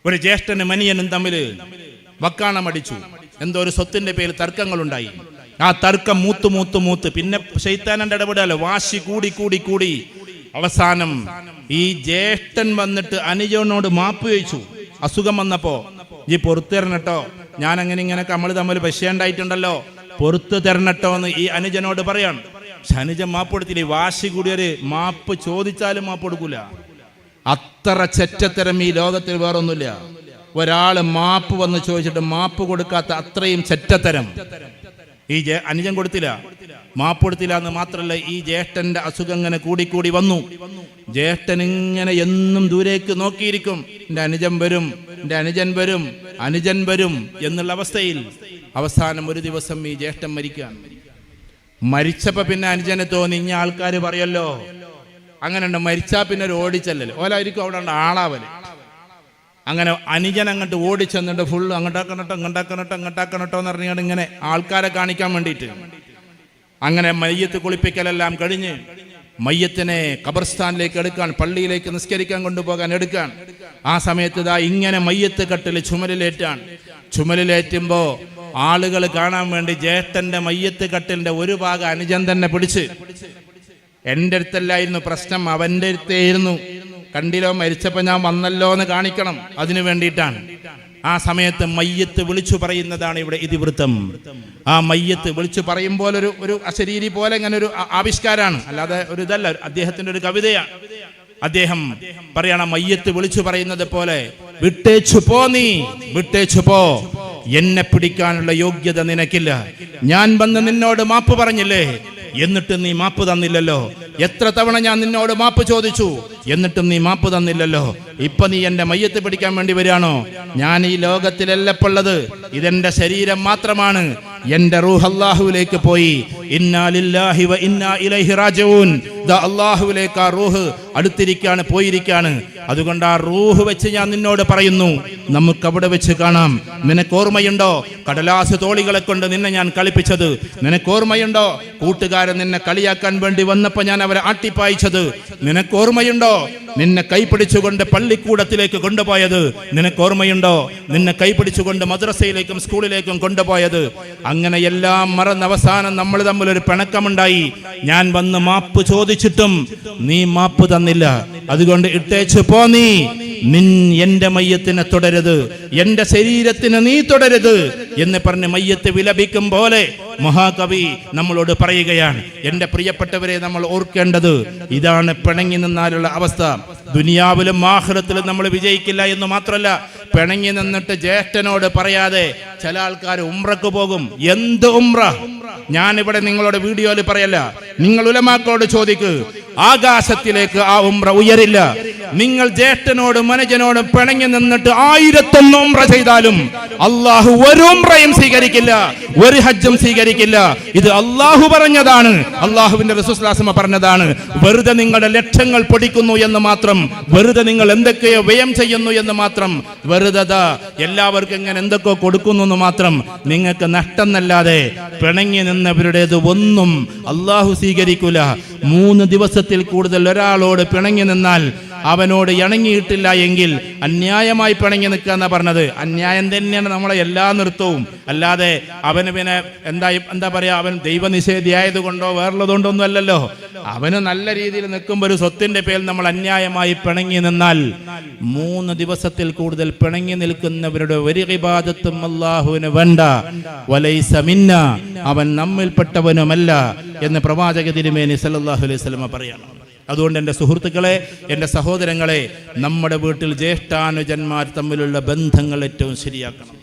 ഒരു ജ്യേഷ്ഠനും അനിയനും തമ്മിൽ വക്കാണമടിച്ചു. എന്തോ ഒരു സ്വത്തിന്റെ പേരിൽ തർക്കങ്ങളുണ്ടായി. ആ തർക്കം മൂത്ത് പിന്നെ ശൈത്താനന്റെ ഇടപെടാലോ, വാശി കൂടി അവസാനം ഈ ജ്യേഷ്ഠൻ വന്നിട്ട് അനുജനോട് മാപ്പ് ചോദിച്ചു. അസുഖം വന്നപ്പോ ഈ പൊറത്തു തരണട്ടോ, ഞാൻ ഇങ്ങനെ നമ്മൾ തമ്മിൽ പശ്യണ്ടായിട്ടുണ്ടല്ലോ, പൊറത്തു തരണട്ടോ എന്ന് ഈ അനുജനോട് പറയാണ്. പക്ഷെ അനുജൻ മാപ്പ് കൊടുത്തില്ല. വാശി കൂടിയൊരു മാപ്പ് ചോദിച്ചാലും മാപ്പ് കൊടുക്കൂല. അത്ര ചെറ്റത്തരം ഈ ലോകത്തിൽ വേറൊന്നുമില്ല. ഒരാള് മാപ്പ് വന്ന് ചോദിച്ചിട്ട് മാപ്പ് കൊടുക്കാത്ത അത്രയും ചെറ്റത്തരം ഈ അനുജൻ കൊടുത്തില്ല, മാപ്പ് കൊടുത്തില്ല എന്ന് മാത്രമല്ല, ഈ ജ്യേഷ്ഠന്റെ അസുഖം ഇങ്ങനെ കൂടി വന്നു. ജ്യേഷ്ഠൻ ഇങ്ങനെ എന്നും ദൂരേക്ക് നോക്കിയിരിക്കും. എൻ്റെ അനുജൻ വരും എന്നുള്ള അവസ്ഥയിൽ അവസാനം ഒരു ദിവസം ഈ ജ്യേഷ്ഠൻ മരിക്കുകയാണ്. മരിച്ചപ്പോ പിന്നെ അനുജനെ തോന്നി, ഇനി ആൾക്കാർ പറയല്ലോ അങ്ങനെ ഉണ്ട്, മരിച്ചാ പിന്നെ ഒരു ഓടിച്ചല്ലല്ലോ ഓലായിരിക്കും അവിടെ ഉണ്ട് ആളാവല്. അങ്ങനെ അനുജൻ അങ്ങോട്ട് ഓടിച്ചെന്നിട്ട് ഫുള്ള് അങ്ങോട്ടാക്കണട്ടോ എന്ന് പറഞ്ഞാൽ ഇങ്ങനെ ആൾക്കാരെ കാണിക്കാൻ വേണ്ടിയിട്ട് അങ്ങനെ മയ്യത്ത് കുളിപ്പിക്കലെല്ലാം കഴിഞ്ഞ് മയ്യത്തിനെ ഖബർസ്ഥാനിലേക്ക് എടുക്കാൻ, പള്ളിയിലേക്ക് നിസ്കരിക്കാൻ കൊണ്ടുപോകാൻ എടുക്കാൻ. ആ സമയത്ത് ഇതാ ഇങ്ങനെ മയ്യത്ത് കട്ടിൽ ചുമലിലേറ്റുമ്പോ ആളുകൾ കാണാൻ വേണ്ടി ജ്യേഷ്ഠന്റെ മയ്യത്ത് കട്ടിലിന്റെ ഒരു ഭാഗം അനുജൻ തന്നെ പിടിച്ച്, എൻ്റെ അടുത്തല്ലായിരുന്നു പ്രശ്നം, അവൻ്റെ അടുത്തായിരുന്നു. കണ്ടില്ലോ, മരിച്ചപ്പോ ഞാൻ വന്നല്ലോ എന്ന് കാണിക്കണം, അതിനു വേണ്ടിയിട്ടാണ്. ആ സമയത്ത് മയ്യത്ത് വിളിച്ചു പറയുന്നതാണ് ഇവിടെ ഇതിവൃത്തം. ആ മയ്യത്ത് വിളിച്ചു പറയുമ്പോൾ ഒരു അശരീരി പോലെ ഇങ്ങനെ ഒരു ആവിഷ്കാരാണ്, അല്ലാതെ ഒരു ഇതല്ല, അദ്ദേഹത്തിന്റെ ഒരു കവിതയാണ്. അദ്ദേഹം പറയണം, മയ്യത്ത് വിളിച്ചു പറയുന്നത് പോലെ, വിട്ടേച്ചു പോ, എന്നെ പിടിക്കാനുള്ള യോഗ്യത നിനക്കില്ല. ഞാൻ വന്ന് നിന്നോട് മാപ്പ് പറഞ്ഞില്ലേ, എന്നിട്ട് നീ മാപ്പ് തന്നില്ലല്ലോ. എത്ര തവണ ഞാൻ നിന്നോട് മാപ്പ് ചോദിച്ചു, എന്നിട്ടും നീ മാപ്പ് തന്നില്ലല്ലോ. ഇപ്പൊ നീ എന്റെ മയ്യത്ത് പിടിക്കാൻ വേണ്ടി വരികയാണോ? ഞാൻ ഈ ലോകത്തിലല്ലപ്പുള്ളത്, ഇതെന്റെ ശരീരം മാത്രമാണ്. എന്റെ റൂഹ് അല്ലാഹുവിലേക്ക് പോയി. ഇന്നാ ലില്ലാഹി വ ഇന്നാ ഇലൈഹി റാജിഊൻ. അല്ലാഹുവിലേക്ക് ആ റൂഹ് അടുത്തിരിക്കാണ്, പോയിരിക്കാണ്. അതുകൊണ്ട് ആ റൂഹ് വെച്ച് ഞാൻ നിന്നോട് പറയുന്നു, നമുക്ക് അവിടെ വെച്ച് കാണാം. നിനക്ക് ഓർമ്മയുണ്ടോ കടലാസ് തോളികളെ കൊണ്ട് നിന്നെ ഞാൻ കളിപ്പിച്ചത്? നിനക്ക് ഓർമ്മയുണ്ടോ കൂട്ടുകാരൻ നിന്നെ കളിയാക്കാൻ വേണ്ടി വന്നപ്പോ ഞാൻ അവരെ ആട്ടിപ്പായിച്ചത്? നിനക്ക് ഓർമ്മയുണ്ടോ നിന്നെ കൈപിടിച്ചുകൊണ്ട് പള്ളിക്കൂടത്തിലേക്ക് കൊണ്ടുപോയത്? നിനക്ക് ഓർമ്മയുണ്ടോ നിന്നെ കൈപിടിച്ചുകൊണ്ട് മദ്രസയിലേക്കും സ്കൂളിലേക്കും കൊണ്ടുപോയത്? അങ്ങനെ എല്ലാം മറന്ന് അവസാനം നമ്മൾ തമ്മിലൊരു പിണക്കമുണ്ടായി. ഞാൻ വന്ന് മാപ്പ് ചോദിച്ചിട്ടും നീ മാപ്പ് തന്നില്ല. അതുകൊണ്ട് ഇട്ടേച്ചു പോ, നീ എന്റെ മയ്യത്തിനെ തുടരുത്, എന്റെ ശരീരത്തിന് നീ തുടരുത് എന്ന് പറഞ്ഞ് മയ്യത്ത് വിലപിക്കും പോലെ മഹാകവി നമ്മളോട് പറയുകയാണ്. എന്റെ പ്രിയപ്പെട്ടവരെ, നമ്മൾ ഓർക്കേണ്ടത് ഇതാണ്. പിണങ്ങി നിന്നാലുള്ള അവസ്ഥ ദുനിയാവിലും ആഖിറത്തിലും നമ്മൾ വിജയിക്കില്ല എന്ന് മാത്രമല്ല, പിണങ്ങി നിന്നിട്ട് ജ്യേഷ്ഠനോട് പറയാതെ ചില ആൾക്കാർ ഉംറക്ക് പോകും. എന്ത് ഉംറ? ഞാനിവിടെ നിങ്ങളോട് വീഡിയോയിൽ പറയല്ല, നിങ്ങൾ ഉലമാക്കളോട് ചോദിക്ക്, ആകാശത്തിലേക്ക് ആ ഉംറ ഉയരില്ല. നിങ്ങൾ ജ്യേഷ്ഠനോടും മനുജനോടും പിണങ്ങി നിന്നിട്ട് 1001 ഉംറ ചെയ്താലും അള്ളാഹു ഒരു ഉംറയും സ്വീകരിക്കില്ല, ഒരു ഹജ്ജും സ്വീകരിക്കില്ല. ഇത് അള്ളാഹു പറഞ്ഞതാണ്, അള്ളാഹുവിന്റെ റസൂൽ സ്വല്ലല്ലാഹു അലൈഹി വസല്ലം പറഞ്ഞതാണ്. വെറുതെ നിങ്ങളുടെ ലക്ഷ്യങ്ങൾ പൊടിക്കുന്നു എന്ന് മാത്രം, വെറുതെ നിങ്ങൾ എന്തൊക്കെയോ വ്യയം ചെയ്യുന്നു എന്ന് മാത്രം, വെറുതെ എല്ലാവർക്കും ഇങ്ങനെ എന്തൊക്കെയോ കൊടുക്കുന്നു എന്ന് മാത്രം, നിങ്ങൾക്ക് നഷ്ടം എന്നല്ലാതെ പിണങ്ങി നിന്നവരുടേത് ഒന്നും അള്ളാഹു സ്വീകരിക്കൂല. 3 ദിവസത്തിൽ കൂടുതൽ ഒരാളോട് പിണങ്ങി നിന്നാൽ അവനോട് ഇണങ്ങിയിട്ടില്ല എങ്കിൽ അന്യായമായി പിണങ്ങി നിൽക്കുക എന്നാ പറഞ്ഞത്. അന്യായം തന്നെയാണ് നമ്മളെ എല്ലാ നൃത്തവും. അല്ലാതെ അവന് പിന്നെ എന്താ പറയാ, അവൻ ദൈവനിഷേധിയായത് കൊണ്ടോ വേറുള്ളതുകൊണ്ടോ ഒന്നും അല്ലല്ലോ. അവന് നല്ല രീതിയിൽ നിൽക്കുമ്പോൾ ഒരു സ്വത്തിന്റെ പേരിൽ നമ്മൾ അന്യായമായി പിണങ്ങി നിന്നാൽ 3 ദിവസത്തിൽ കൂടുതൽ പിണങ്ങി നിൽക്കുന്നവരുടെ ഒരു ഇബാദത്തും അല്ലാഹുവിന് വേണ്ട. വലൈസ മിന്ന, അവൻ നമ്മിൽപ്പെട്ടവനുമല്ല എന്ന് പ്രവാചക തിരുമേനി സല്ലല്ലാഹു അലൈഹി വസല്ലം പറയാണ്. അതുകൊണ്ട് എൻ്റെ സുഹൃത്തുക്കളെ, എൻ്റെ സഹോദരങ്ങളെ, നമ്മുടെ വീട്ടിൽ ജ്യേഷ്ഠാനുജന്മാർ തമ്മിലുള്ള ബന്ധങ്ങൾ ഏറ്റവും ശരിയാക്കണം.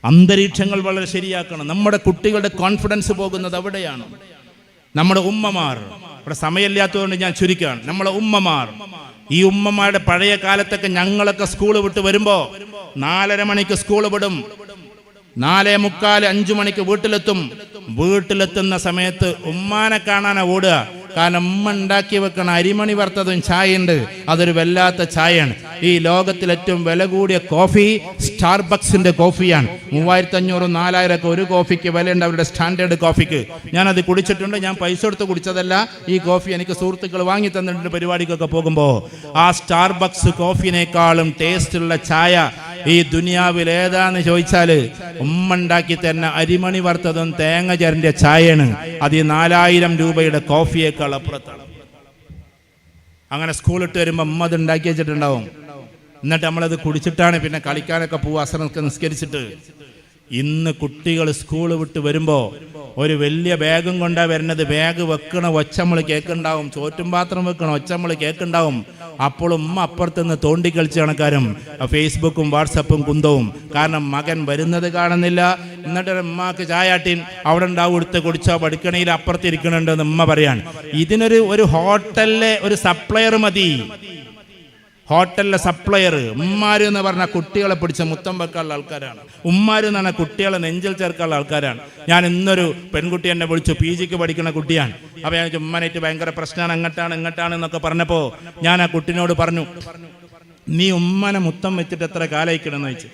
അന്തരീക്ഷങ്ങൾ വളരെ ശരിയാക്കണം. നമ്മുടെ കുട്ടികളുടെ കോൺഫിഡൻസ് പോകുന്നത് അവിടെയാണ്. നമ്മുടെ ഉമ്മമാർ, ഇവിടെ സമയമില്ലാത്തതുകൊണ്ട് ഞാൻ ചുരുക്കുകയാണ്, നമ്മളെ ഉമ്മമാർ, ഈ ഉമ്മമാരുടെ പഴയ കാലത്തൊക്കെ ഞങ്ങളൊക്കെ സ്കൂൾ വിട്ട് വരുമ്പോ 4:30 മണിക്ക് സ്കൂൾ വിടും, 4:45 5 മണിക്ക് വീട്ടിലെത്തും. വീട്ടിലെത്തുന്ന സമയത്ത് ഉമ്മാനെ കാണാനാ ഓടുക. കാരണം ഉമ്മ ഉണ്ടാക്കി വെക്കണ അരിമണി വറുത്തതും ചായ ഉണ്ട്, അതൊരു വല്ലാത്ത ചായയാണ്. ഈ ലോകത്തിൽ ഏറ്റവും വില കൂടിയ കോഫി സ്റ്റാർബക്സിന്റെ കോഫിയാണ്. 3500-4000 ഒരു കോഫിക്ക് വിലയുണ്ട്, അവരുടെ സ്റ്റാൻഡേർഡ് കോഫിക്ക്. ഞാനത് കുടിച്ചിട്ടുണ്ട്. ഞാൻ പൈസ കൊടുത്ത് കുടിച്ചതല്ല. ഈ കോഫി എനിക്ക് സുഹൃത്തുക്കൾ വാങ്ങി തന്നിട്ടുണ്ട് പരിപാടിക്കൊക്കെ പോകുമ്പോൾ. ആ സ്റ്റാർബക്സ് കോഫിനേക്കാളും ടേസ്റ്റുള്ള ചായ ഈ ദുനിയാവിൽ ഏതാന്ന് ചോദിച്ചാൽ ഉമ്മ ഉണ്ടാക്കി തന്നെ അരിമണി വറുത്തതും തേങ്ങ ചേരന്റെ ചായയാണ്. അത് 4000 രൂപയുടെ കോഫിയേക്കാൾ അപ്പുറത്താണ്. അങ്ങനെ സ്കൂളിട്ട് വരുമ്പോൾ ഉമ്മ അത് ഉണ്ടാക്കി വെച്ചിട്ടുണ്ടാവും. എന്നിട്ട് നമ്മളത് കുടിച്ചിട്ടാണ് പിന്നെ കളിക്കാനൊക്കെ പോവുക, അസറൊക്കെ നിസ്കരിച്ചിട്ട്. ഇന്ന് കുട്ടികൾ സ്കൂൾ വിട്ട് വരുമ്പോൾ ഒരു വലിയ ബാഗും കൊണ്ടാ വരുന്നത്. ബാഗ് വെക്കണ ഒച്ചമ്മൾ കേൾക്കുണ്ടാവും, ചോറ്റും പാത്രം വെക്കണ ഒച്ചമ്മൾ കേൾക്കുണ്ടാവും. അപ്പോൾ ഉമ്മ അപ്പുറത്തുനിന്ന് തോണ്ടിക്കളിച്ച് കണക്കാരും ഫേസ്ബുക്കും വാട്സപ്പും കുന്തവും. കാരണം മകൻ വരുന്നത് കാണുന്നില്ല. എന്നിട്ട് ഉമ്മാക്ക് ചായാട്ടീൻ അവിടെ ഉണ്ടാവും, എടുത്ത് കുടിച്ചോ, പഠിക്കണയിൽ അപ്പുറത്തിരിക്കണുണ്ടെന്ന് ഉമ്മ പറയാണ്. ഇതിനൊരു ഹോട്ടലിലെ ഒരു സപ്ലയർ മതി. ഹോട്ടലിലെ സപ്ലയർ. ഉമ്മാര് എന്ന് പറഞ്ഞാൽ കുട്ടികളെ പിടിച്ച മുത്തം വെക്കാനുള്ള ആൾക്കാരാണ്. ഉമ്മാര് എന്ന് പറഞ്ഞാൽ കുട്ടികളെ നെഞ്ചിൽ ചേർക്കാനുള്ള ആൾക്കാരാണ്. ഞാൻ ഇന്നൊരു പെൺകുട്ടി എന്നെ വിളിച്ചു, PGക്ക് പഠിക്കുന്ന കുട്ടിയാണ്. അപ്പോൾ ഞാൻ ഉമ്മനായിട്ട് ഭയങ്കര പ്രശ്നമാണ്, ഇങ്ങോട്ടാണ് എന്നൊക്കെ പറഞ്ഞപ്പോൾ ഞാൻ ആ കുട്ടിനോട് പറഞ്ഞു, നീ ഉമ്മനെ മുത്തം വെച്ചിട്ട് എത്ര കാലയിക്കണമെന്ന് ചോദിച്ചു.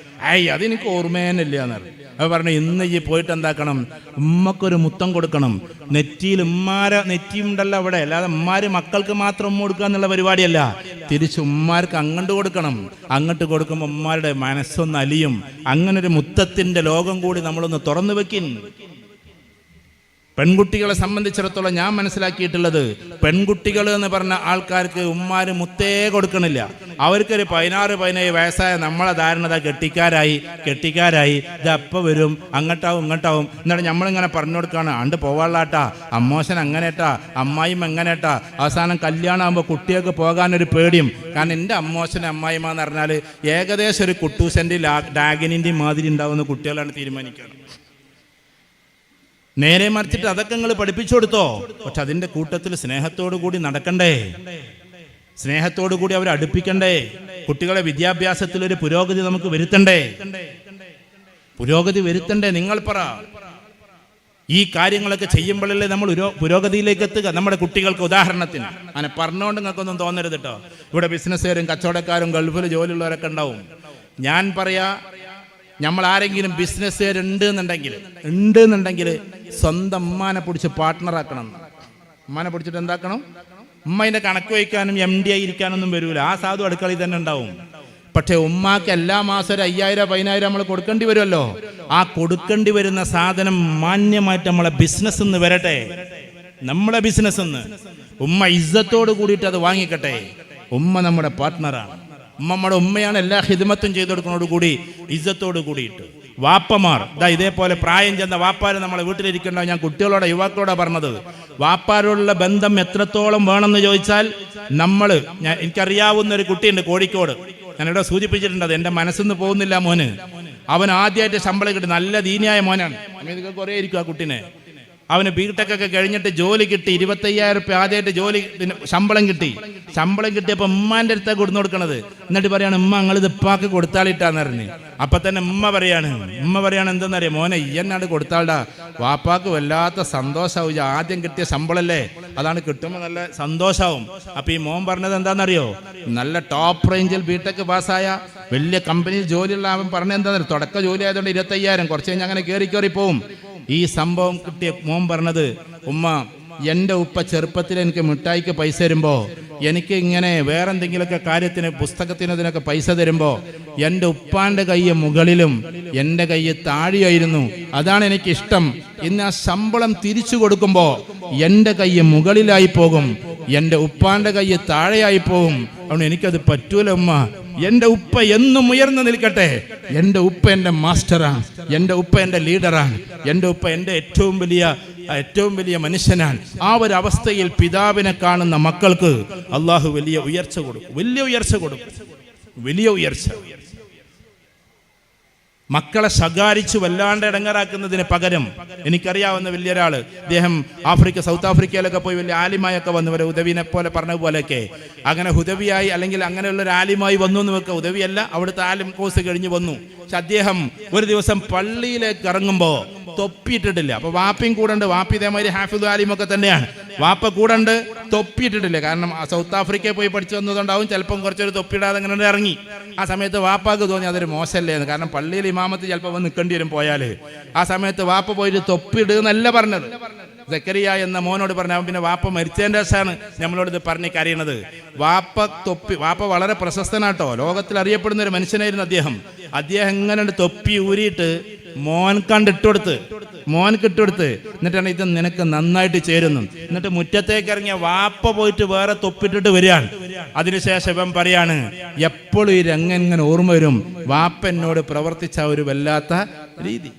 അതെനിക്ക് ഓർമ്മേനില്ല എന്ന് പറഞ്ഞു. അപ്പോൾ പറഞ്ഞു, ഇന്ന് ഈ പോയിട്ട് എന്താക്കണം, ഉമ്മക്കൊരു മുത്തം കൊടുക്കണം. നെറ്റിയിൽ ഉമ്മാരെ നെറ്റിയുണ്ടല്ലോ അവിടെ, അല്ലാതെ ഉമ്മാര് മക്കൾക്ക് മാത്രം ഉമ്മ കൊടുക്കുക എന്നുള്ള പരിപാടിയല്ല. തിരിച്ച് ഉമ്മാർക്ക് അങ്ങോട്ട് കൊടുക്കണം. അങ്ങോട്ട് കൊടുക്കുമ്പോൾ ഉമ്മാരുടെ മനസ്സൊന്ന് അലിയും. അങ്ങനൊരു മുത്തത്തിൻ്റെ ലോകം കൂടി നമ്മളൊന്ന് തുറന്നു വെക്കിൻ. പെൺകുട്ടികളെ സംബന്ധിച്ചിടത്തോളം ഞാൻ മനസ്സിലാക്കിയിട്ടുള്ളത്, പെൺകുട്ടികൾ എന്ന് പറഞ്ഞ ആൾക്കാർക്ക് ഉമ്മാര് മുത്തേ കൊടുക്കണില്ല. അവർക്കൊരു 16-17 വയസ്സായ നമ്മളെ ധാരണത കെട്ടിക്കാരായി ഇത് അപ്പം വരും, അങ്ങോട്ടാവും ഇങ്ങോട്ടാവും. എന്നിട്ട് നമ്മളിങ്ങനെ പറഞ്ഞു കൊടുക്കുകയാണ്, ആണ്ട് പോവാളാട്ടാ, അമ്മോശൻ അങ്ങനെട്ടാ, അമ്മായിയും എങ്ങനെട്ടാ. അവസാനം കല്യാണം ആകുമ്പോൾ കുട്ടികൾക്ക് പോകാനൊരു പേടിയും. കാരണം എൻ്റെ അമ്മോശൻ അമ്മായിമ്മ എന്ന് പറഞ്ഞാൽ ഏകദേശം ഒരു കുട്ടൂസൻ്റെ ഡാഗനിൻ്റെയും മാതിരി ഉണ്ടാവുന്ന കുട്ടികളാണ് തീരുമാനിക്കുന്നത്. നേരെ മറിച്ചിട്ട് അതൊക്കെ നിങ്ങൾ പഠിപ്പിച്ചു കൊടുത്തോ. പക്ഷെ അതിൻ്റെ കൂട്ടത്തിൽ സ്നേഹത്തോടു കൂടി നടക്കണ്ടേ, സ്നേഹത്തോടു കൂടി അവരെ അടുപ്പിക്കണ്ടേ. കുട്ടികളെ വിദ്യാഭ്യാസത്തിൽ ഒരു പുരോഗതി നമുക്ക് വരുത്തണ്ടേ. നിങ്ങൾ പറ. ഈ കാര്യങ്ങളൊക്കെ ചെയ്യുമ്പോഴല്ലേ നമ്മൾ പുരോഗതിയിലേക്ക് എത്തുക. നമ്മുടെ കുട്ടികൾക്ക് ഉദാഹരണത്തിന് അങ്ങനെ പറഞ്ഞുകൊണ്ട് നിങ്ങൾക്കൊന്നും തോന്നരുത് കേട്ടോ. ഇവിടെ ബിസിനസ്സുകാരും കച്ചവടക്കാരും ഗൾഫിൽ ജോലിയുള്ളവരൊക്കെ ഉണ്ടാവും. ഞാൻ പറയാ, നമ്മൾ ആരെങ്കിലും ബിസിനസ്സുകാരുണ്ടെന്നുണ്ടെങ്കിൽ സ്വന്തം ഉമ്മാനെ പിടിച്ച് പാർട്ട്ണറാക്കണം. ഉമ്മാനെ പിടിച്ചിട്ട് എന്താക്കണം, ഉമ്മേൻ്റെ കണക്ക് വയ്ക്കാനും MD ഇരിക്കാനൊന്നും വരൂല. ആ സാധു അടുക്കളയിൽ തന്നെ ഉണ്ടാവും. പക്ഷെ ഉമ്മാക്ക് എല്ലാ മാസം ഒരു 5000-10000 നമ്മൾ കൊടുക്കേണ്ടി വരുമല്ലോ. ആ കൊടുക്കേണ്ടി വരുന്ന സാധനം മാന്യമായിട്ട് നമ്മളെ ബിസിനസ് എന്ന് വരട്ടെ. നമ്മളെ ബിസിനസ് എന്ന് ഉമ്മ ഇസ്സത്തോട് കൂടിയിട്ട് അത് വാങ്ങിക്കട്ടെ. ഉമ്മ നമ്മുടെ പാർട്ട്ണറാണ്. നമ്മുടെ ഉമ്മയാണ് എല്ലാ ഹിദ്മത്തും ചെയ്തു കൊടുക്കുന്നതോട് കൂടി ഇസ്സത്തോട് കൂടിയിട്ട്. വാപ്പമാർ ഇതേപോലെ പ്രായം ചെന്ന വാപ്പാര് നമ്മളെ വീട്ടിലിരിക്കണ്ട. ഞാൻ കുട്ടികളോടെ യുവാക്കളോടെ പറഞ്ഞത്, വാപ്പാരോടുള്ള ബന്ധം എത്രത്തോളം വേണമെന്ന് ചോദിച്ചാൽ എനിക്കറിയാവുന്ന ഒരു കുട്ടിയുണ്ട് കോഴിക്കോട്. ഞാനിവിടെ സൂചിപ്പിച്ചിട്ടുണ്ട്, എൻ്റെ മനസ്സിന്ന് പോകുന്നില്ല മോന്. അവൻ ആദ്യമായിട്ട് ശമ്പളം കിട്ടി, നല്ല ദീനിയായ മോനാണ്. ഇതൊക്കെ കുറേ ഇരിക്കും ആ കുട്ടീനെ. അവന് B.Tech ഒക്കെ കഴിഞ്ഞിട്ട് ജോലി കിട്ടി. 25000 രൂപ ആദ്യമായിട്ട് ശമ്പളം കിട്ടിയപ്പോൾ ഉമ്മാൻ്റെ അടുത്താണ് കൊടുന്നു കൊടുക്കണത്. എന്നിട്ട് പറയാണ്, ഉമ്മ ഞങ്ങളിത് ഉപ്പാക്ക് കൊടുത്താളിട്ടാന്ന് പറഞ്ഞ്. അപ്പം തന്നെ ഉമ്മ പറയാണ് എന്തെന്നറിയാം, മോനെ എന്നാണ് കൊടുത്താൾടാ, വാപ്പാക്ക് വല്ലാത്ത സന്തോഷമാവും. ആദ്യം കിട്ടിയ ശമ്പളല്ലേ, അതാണ് കിട്ടുമ്പോൾ നല്ല സന്തോഷമാവും. അപ്പം ഈ മോൻ പറഞ്ഞത് എന്താണെന്നറിയോ, നല്ല ടോപ്പ് റേഞ്ചിൽ B.Tech പാസ്സായ വലിയ കമ്പനിയിൽ ജോലിയുള്ള അവൻ പറഞ്ഞത് എന്താണെന്നറിയോ, തുടക്ക ജോലി ആയതുകൊണ്ട് 25000, കുറച്ച് കഴിഞ്ഞ് അങ്ങനെ കയറി പോവും. ഈ സംഭവം കിട്ടിയ മോൻ പറഞ്ഞത്, ഉമ്മ എൻ്റെ ഉപ്പ ചെറുപ്പത്തിൽ എനിക്ക് മിഠായിക്ക് പൈസ തരുമ്പോൾ, എനിക്ക് ഇങ്ങനെ വേറെ എന്തെങ്കിലുമൊക്കെ കാര്യത്തിന് പുസ്തകത്തിനതിനൊക്കെ പൈസ തരുമ്പോൾ എൻ്റെ ഉപ്പാൻ്റെ കൈ മുകളിലും എൻ്റെ കൈ താഴെയായിരുന്നു. അതാണ് എനിക്കിഷ്ടം. ഇന്ന് ആ ശമ്പളം തിരിച്ചു കൊടുക്കുമ്പോൾ എൻ്റെ കൈ മുകളിലായി പോകും, എൻ്റെ ഉപ്പാൻ്റെ കൈ താഴെയായി പോകും. അതുകൊണ്ട് എനിക്കത് പറ്റൂല ഉമ്മ. എൻ്റെ ഉപ്പ എന്നും ഉയർന്നു നിൽക്കട്ടെ. എൻ്റെ ഉപ്പ എൻ്റെ മാസ്റ്ററാണ്, എൻ്റെ ഉപ്പ എൻ്റെ ലീഡറാണ്, എൻ്റെ ഉപ്പ എൻ്റെ ഏറ്റവും വലിയ മനുഷ്യനാണ്. ആ ഒരു അവസ്ഥയിൽ പിതാവിനെ കാണുന്ന മക്കൾക്ക് അള്ളാഹു വലിയ ഉയർച്ച കൊടുക്കും. മക്കളെ ശകാരിച്ചു വല്ലാണ്ട് ഇടങ്ങറാക്കുന്നതിന് പകരം, എനിക്കറിയാവുന്ന വലിയൊരാള്, അദ്ദേഹം സൗത്ത് ആഫ്രിക്കയിലൊക്കെ പോയി വലിയ ആലിമായൊക്കെ വന്നവരെ ഉദവിനെ പോലെ പറഞ്ഞ പോലെയൊക്കെ അങ്ങനെ ഹുദവിയായി അല്ലെങ്കിൽ അങ്ങനെയുള്ള ഒരു ആലിമായി വന്നു എന്ന് വെക്കുക. ഉദവിയല്ല, അവിടുത്തെ ആലിം കോഴ്സ് കഴിഞ്ഞ് വന്നു. പക്ഷെ അദ്ദേഹം ഒരു ദിവസം പള്ളിയിലേക്ക് ഇറങ്ങുമ്പോൾ തൊപ്പിയിട്ടിട്ടില്ല. അപ്പോൾ വാപ്പയും കൂടെ ഉണ്ട്. വാപ്പ ഇതേമാതിരി ഹാഫിദ് ആലിമൊക്കെ തന്നെയാണ്. വാപ്പ കൂടെ ഉണ്ട്, തൊപ്പിയിട്ടിട്ടില്ല. കാരണം സൗത്ത് ആഫ്രിക്കയിൽ പോയി പഠിച്ചു വന്നതുകൊണ്ടാവും ചിലപ്പം കുറച്ചൊരു തൊപ്പിയിടാതെ ഇങ്ങനെ ഇറങ്ങി. ആ സമയത്ത് വാപ്പാക്ക് തോന്നി അതൊരു മോശമല്ലേ എന്ന്. കാരണം പള്ളിയിൽ ഇമാമത്ത് ചിലപ്പോൾ വന്ന് നിൽക്കേണ്ടി വരും പോയാൽ. ആ സമയത്ത് വാപ്പ പോയിട്ട് തൊപ്പിയിടുന്നല്ല പറഞ്ഞത്. സക്കരിയ എന്ന മോനോട് പറഞ്ഞ പിന്നെ വാപ്പ മരിച്ചതിൻ്റെ ശേഷമാണ് നമ്മളോട് ഇത് പറഞ്ഞ് കരയണത്. വാപ്പ വളരെ പ്രശസ്തനാട്ടോ, ലോകത്തിൽ അറിയപ്പെടുന്ന ഒരു മനുഷ്യനായിരുന്നു അദ്ദേഹം. എങ്ങനെ തൊപ്പി ഊരിയിട്ട് മോൻക്കിട്ടുകൊടുത്ത് എന്നിട്ടാണ് ഇത് നിനക്ക് നന്നായിട്ട് ചേരുന്നു. എന്നിട്ട് മുറ്റത്തേക്ക് ഇറങ്ങിയ വാപ്പ പോയിട്ട് വേറെ തൊപ്പിട്ടിട്ട് വരികയാണ്. അതിനുശേഷം ഇവൻ പറയാണ്, എപ്പോഴും ഈ രംഗം ഇങ്ങനെ ഓർമ്മ വരും, വാപ്പ എന്നോട് പ്രവർത്തിച്ച ഒരു വല്ലാത്ത രീതി.